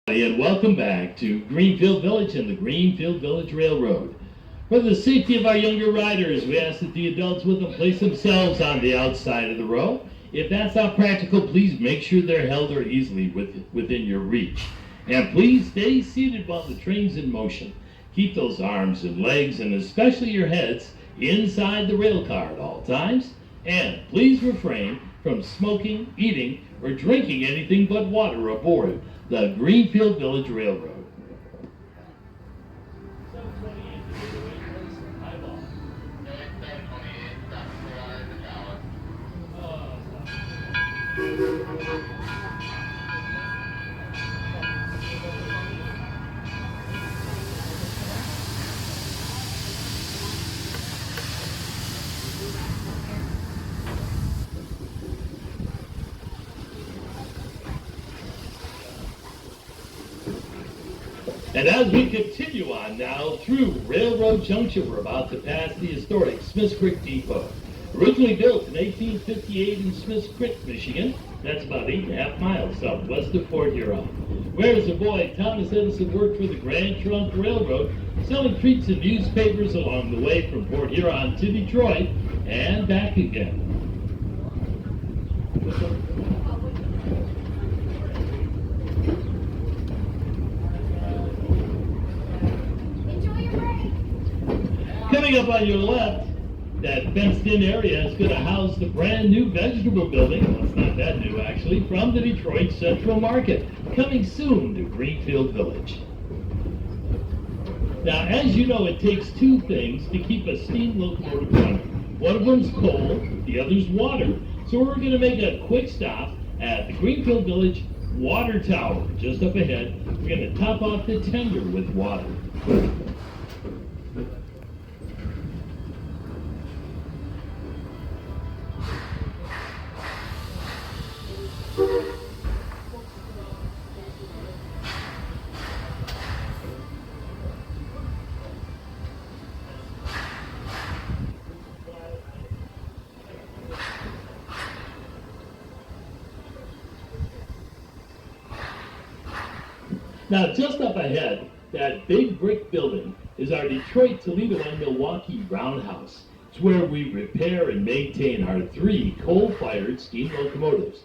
And welcome back to Greenfield Village and the Greenfield Village Railroad. For the safety of our younger riders, we ask that the adults with them place themselves on the outside of the row. If that's not practical, please make sure they're held or easily within your reach. And please stay seated while the train's in motion. Keep those arms and legs, and especially your heads, inside the rail car at all times. And please refrain from smoking, eating, or drinking anything but water aboard the Greenfield Village Railroad. And as we continue on now through Railroad Junction, we're about to pass the historic Smiths Creek Depot. Originally built in 1858 in Smiths Creek, Michigan, that's about 8.5 miles southwest of Port Huron. Where as a boy, Thomas Edison worked for the Grand Trunk Railroad, selling treats and newspapers along the way from Port Huron to Detroit and back again. Coming up on your left, that fenced-in area is going to house the brand new vegetable building, well, it's not that new actually, from the Detroit Central Market, coming soon to Greenfield Village. Now, as you know, it takes two things to keep a steam locomotive running. One of them's coal, the other's water. So we're going to make a quick stop at the Greenfield Village Water Tower. Just up ahead, we're going to top off the tender with water. Now, just up ahead, that big brick building is our Detroit, Toledo, and Milwaukee Roundhouse. It's where we repair and maintain our 3 coal-fired steam locomotives.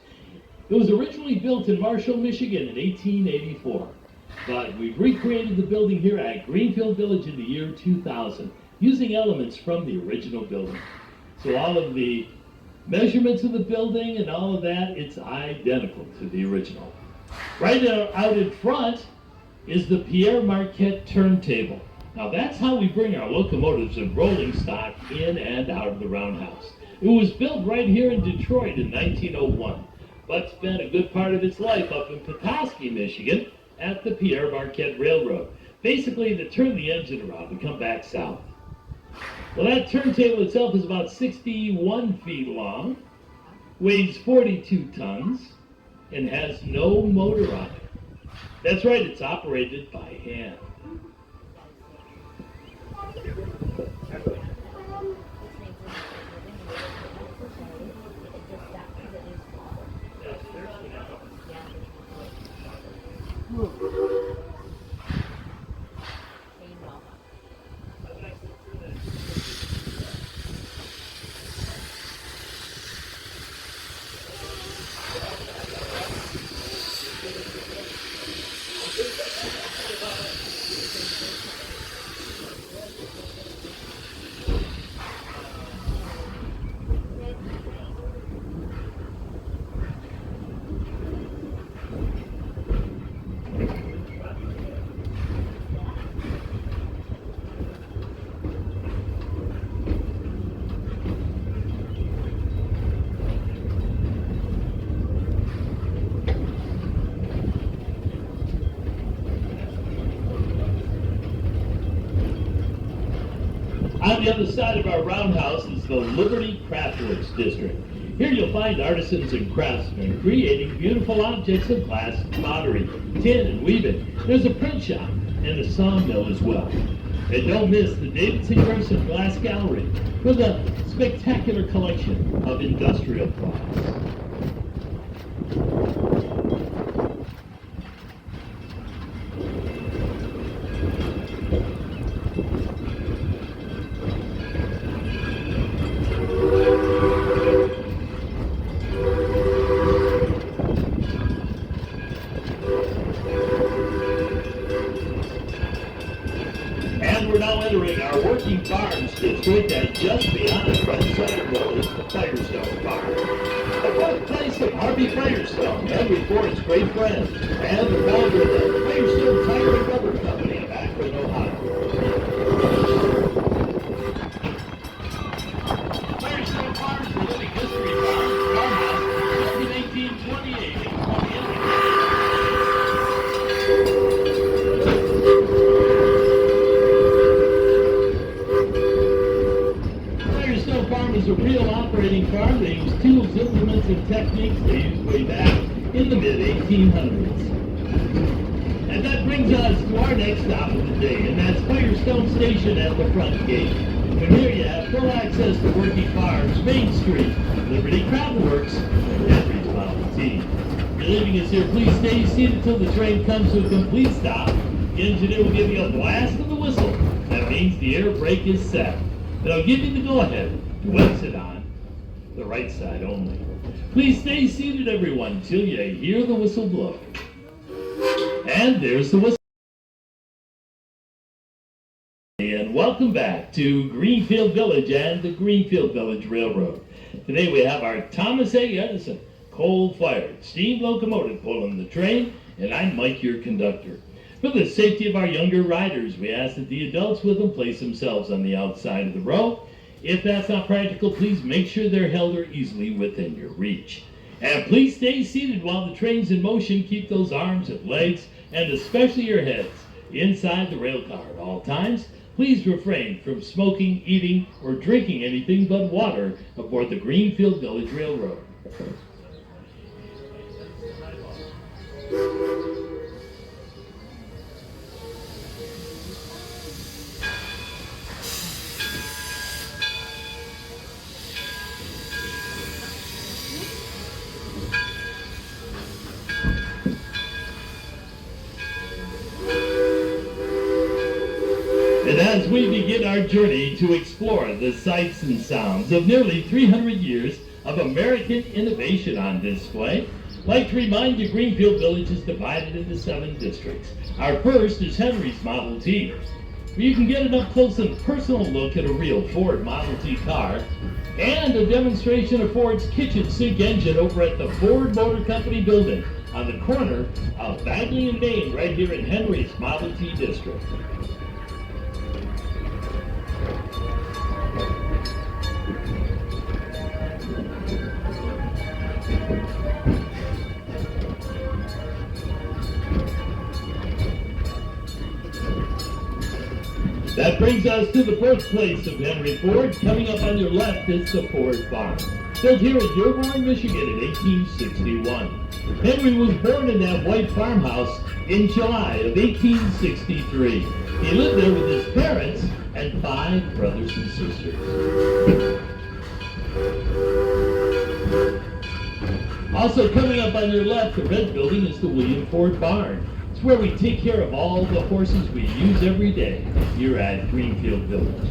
It was originally built in Marshall, Michigan in 1884, but we've recreated the building here at Greenfield Village in the year 2000, using elements from the original building. So all of the measurements of the building and all of that, it's identical to the original. Right out in front is the Pierre Marquette Turntable. Now that's how we bring our locomotives and rolling stock in and out of the Roundhouse. It was built right here in Detroit in 1901, but spent a good part of its life up in Petoskey, Michigan at the Pierre Marquette Railroad, basically to turn the engine around and come back south. Well, that turntable itself is about 61 feet long, weighs 42 tons, and has no motor on it. That's right, it's operated by hand. On the other side of our Roundhouse is the Liberty Craftworks district. Here you'll find artisans and craftsmen creating beautiful objects of glass, pottery, tin, and weaving. There's a print shop and a sawmill as well. And don't miss the Davidson Gerson Glass Gallery with a spectacular collection of industrial glass. entering our working farms district, and just beyond the red center is the Firestone Farm. The birthplace of Harvey Firestone, Henry Ford's great friend, and the founder of the Firestone Tire and Rubber Company of Akron, Ohio. Firestone Farm is a living history farm, Roundhouse, built in 1828 in Firestone Farm is a real operating farm. They use tools, implements, and techniques they used way back in the mid-1800s. And that brings us to our next stop of the day, and that's Firestone Station at the front gate. And here you have full access to working farms, Main Street, Liberty Craftworks, and Henry's Model T. If you're leaving us here, please stay seated until the train comes to a complete stop. The engineer will give you a blast of the whistle. That means the air brake is set. And I'll give you the go-ahead to exit on the right side only. Please stay seated, everyone, till you hear the whistle blow. And there's the whistle. And welcome back to Greenfield Village and the Greenfield Village Railroad. Today we have our Thomas A. Edison coal-fired steam locomotive pulling the train, and I'm Mike, your conductor. For the safety of our younger riders, we ask that the adults with them place themselves on the outside of the row. If that's not practical, please make sure they're held or easily within your reach. And please stay seated while the train's in motion. Keep those arms and legs, and especially your heads, inside the rail car at all times. Please refrain from smoking, eating, or drinking anything but water aboard the Greenfield Village Railroad. And as we begin our journey to explore the sights and sounds of nearly 300 years of American innovation on display, I'd like to remind you Greenfield Village is divided into 7 districts. Our first is Henry's Model T, where you can get an up-close and personal look at a real Ford Model T car, and a demonstration of Ford's kitchen sink engine over at the Ford Motor Company building on the corner of Bagley and Main, right here in Henry's Model T district. That brings us to the birthplace of Henry Ford. Coming up on your left is the Ford Farm, built here in Dearborn, Michigan in 1861. Henry was born in that white farmhouse in July of 1863. He lived there with his parents and 5 brothers and sisters. Also coming up on your left, the red building, is the William Ford Barn. It's where we take care of all the horses we use every day here at Greenfield Village.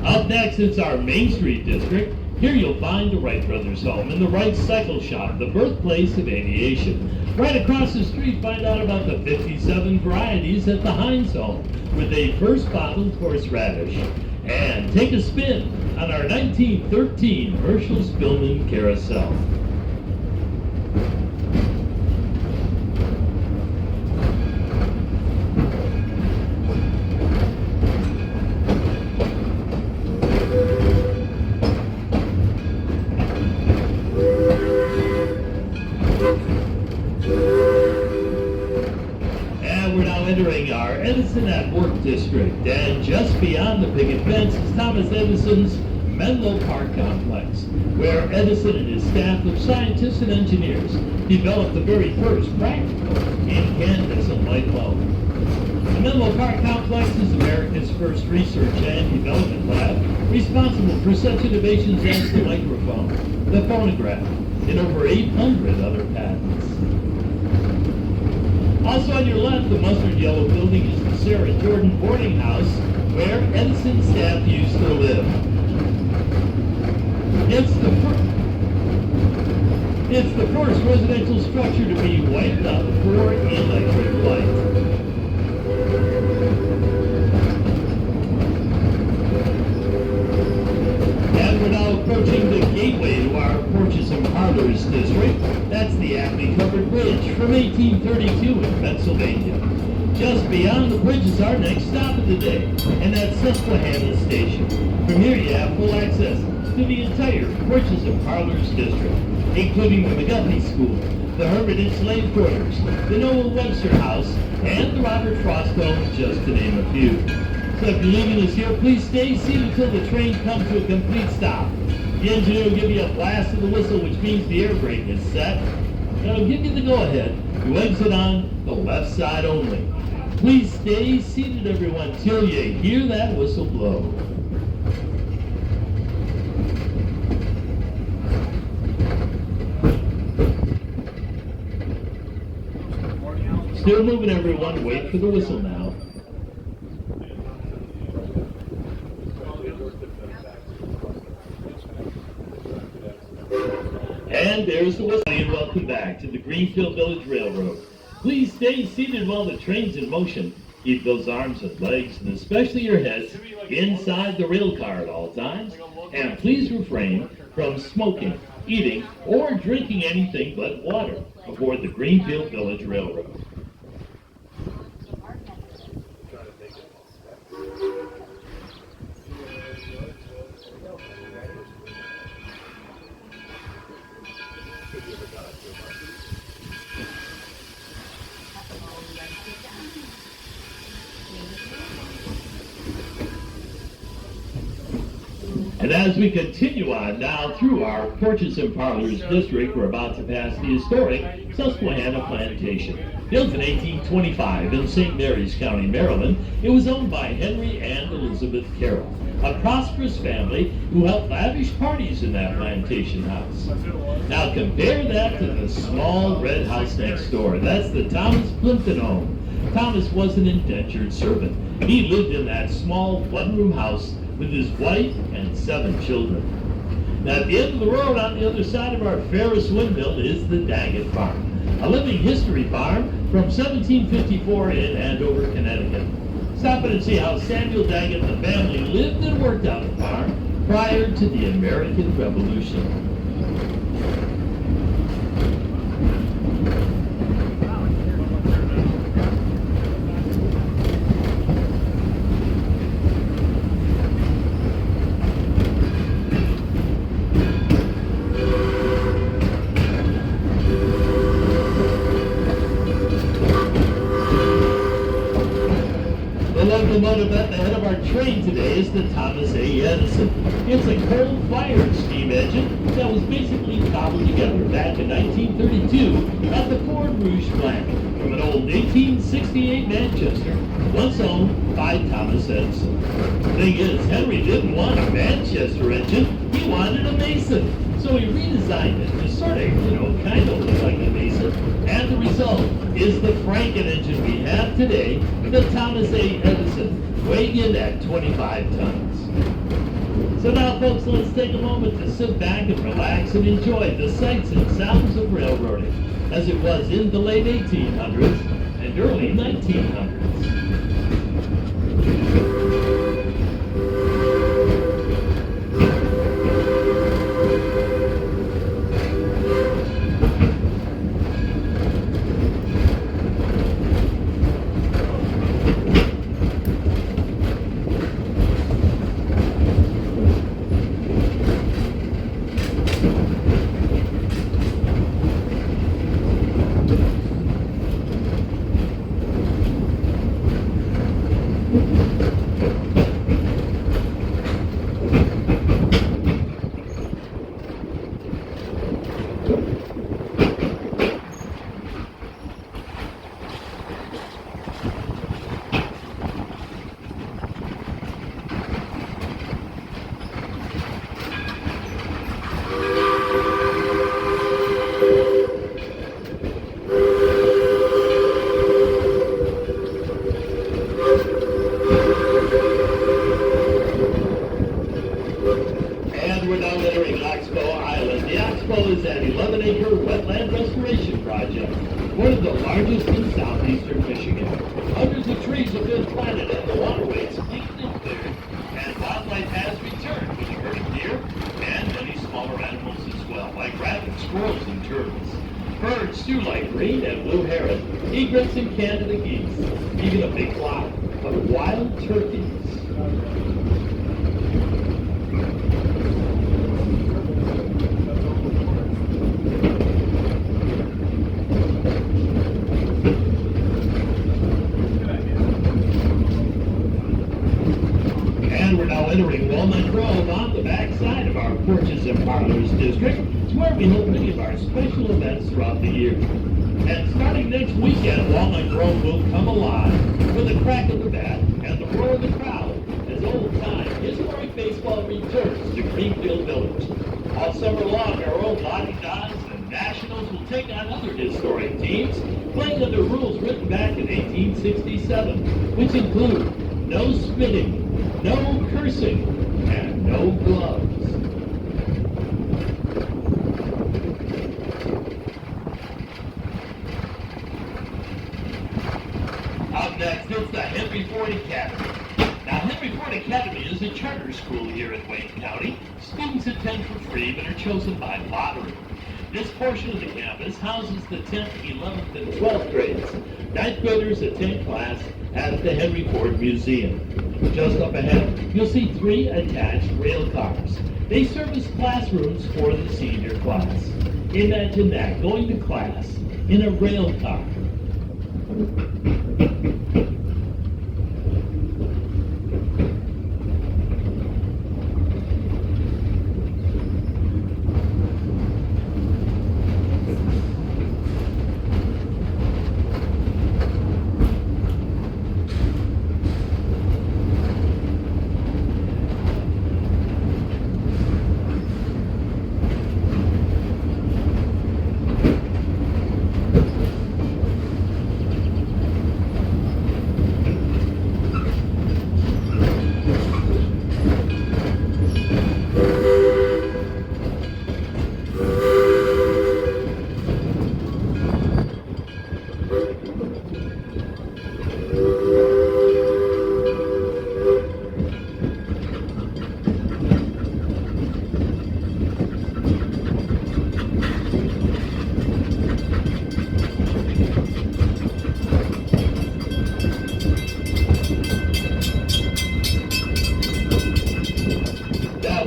Up next, it's our Main Street district. Here you'll find the Wright Brothers home and the Wright Cycle Shop, the birthplace of aviation. Right across the street, find out about the 57 varieties at the Heinz home, where they first bottled horseradish. And take a spin on our 1913 Herschel Spillman Carousel. Entering our Edison at Work district, and just beyond the picket fence is Thomas Edison's Menlo Park complex, where Edison and his staff of scientists and engineers developed the very first practical incandescent light bulb. The Menlo Park complex is America's first research and development lab, responsible for such innovations as the microphone, the phonograph, and over 800 other patents. Also on your left, the mustard yellow building is the Sarah Jordan boarding house, where Edison's staff used to It's the first residential structure to be wiped out for electric light. And we're now approaching the gateway to our Porches and Parlors district. That's the aptly covered bridge from 1832 in Pennsylvania. Just beyond the bridge is our next stop of the day, and that's Susquehanna Station. From here you have full access to the entire Porches and Parlors district, including the McGuffey School, the Hermitage Slave Quarters, the Noah Webster House, and the Robert Frost Home, just to name a few. So if you're leaving us here, please stay seated until the train comes to a complete stop. The engineer will give you a blast of the whistle, which means the air brake is set. That'll give you the go-ahead to exit on the left side only. Please stay seated, everyone, till you hear that whistle blow. Still moving, everyone. Wait for the whistle now. And there's the whistle, and welcome back to the Greenfield Village Railroad. Please stay seated while the train's in motion. Keep those arms and legs, and especially your heads, inside the rail car at all times. And please refrain from smoking, eating, or drinking anything but water aboard the Greenfield Village Railroad. And as we continue on now through our Porches and Parlors district, we're about to pass the historic Susquehanna Plantation. Built in 1825 in St. Mary's County, Maryland, it was owned by Henry and Elizabeth Carroll, a prosperous family who held lavish parties in that plantation house. Now compare that to the small red house next door. That's the Thomas Plimpton home. Thomas was an indentured servant. He lived in that small one-room house with his wife and 7 children. Now at the end of the road on the other side of our Ferris windmill is the Daggett Farm, a living history farm from 1754 in Andover, Connecticut. Stop in and see how Samuel Daggett and the family lived and worked on the farm prior to the American Revolution. The locomotive at the head of our train today is the Thomas A. Edison. It's a coal-fired steam engine that was basically cobbled together back in 1932 at the Ford Rouge plant from an old 1868 Manchester, once owned by Thomas Edison. The thing is, Henry didn't want a Manchester engine, he wanted a Mason. So he redesigned it to sort of, kind of look like a Mason. And the result is the Franken engine we have today, the Thomas A. Edison, weighing in at 25 tons. So now, folks, let's take a moment to sit back and relax and enjoy the sights and sounds of railroading, as it was in the late 1800s and early 1900s. The Oxbow is an 11-acre wetland restoration project, one of the largest in southeastern Michigan. Hundreds of trees have been planted and the waterways completely cleared, and wildlife has returned with a herd of deer and many smaller animals as well, like rabbits, squirrels, and turtles. Birds too, like green and blue heron, egrets and Canada geese, even a big flock of wild turkeys. And we're now entering Walnut Grove on the backside of our Porches and Parlors district. It's where we hold many of our special events throughout the year. And starting next weekend, Walnut Grove will come alive with the crack of the bat and the roar of the crowd as old-time historic baseball returns to Greenfield Village. All summer long, our own Lottie Dons and Nationals will take on other historic teams, playing under rules written back in 1867, which include no spitting, no cursing, and no gloves. Up next, it's the Henry Ford Academy. Now, Henry Ford Academy is a charter school here in Wayne County. Students attend for free but are chosen by lottery. This portion of the campus houses the 10th, 11th, and 12th grades. 9th graders attend class at the Henry Ford Museum. Just up ahead, you'll see 3 attached rail cars. They serve as classrooms for the senior class. Imagine that, going to class in a rail car.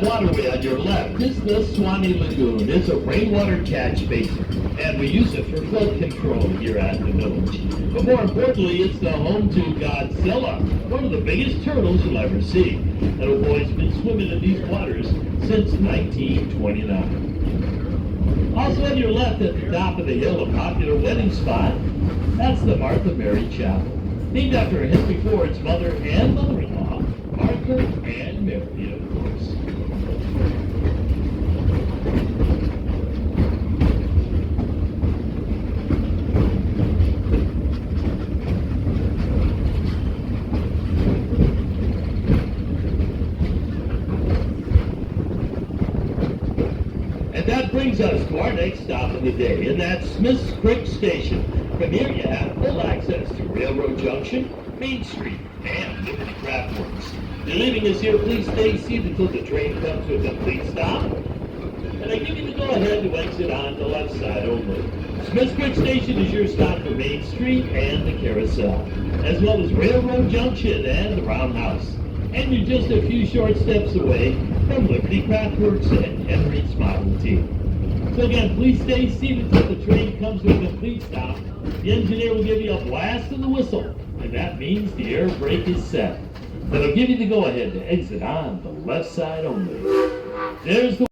Waterway on your left is the Swanny Lagoon. It's a rainwater catch basin, and we use it for flood control here at the village. But more importantly, it's the home to Godzilla, one of the biggest turtles you'll ever see. That old boy's been swimming in these waters since 1929. Also on your left at the top of the hill, a popular wedding spot, that's the Martha Mary Chapel, named after Henry Ford's mother and mother-in-law, Martha and Mary, of course. That brings us to our next stop of the day, and that's Smith's Creek Station. From here you have full access to Railroad Junction, Main Street, and Liberty Craftworks. If you're leaving us here, please stay seated until the train comes to a complete stop. And I give you the go-ahead to exit on the left side only. Smith's Creek Station is your stop for Main Street and the Carousel, as well as Railroad Junction and the Roundhouse. And you're just a few short steps away from Liberty Craftworks and Henry's Model T. So again, please stay seated until the train comes to a complete stop. The engineer will give you a blast of the whistle, and that means the air brake is set. That'll give you the go-ahead to exit on the left side only. There's the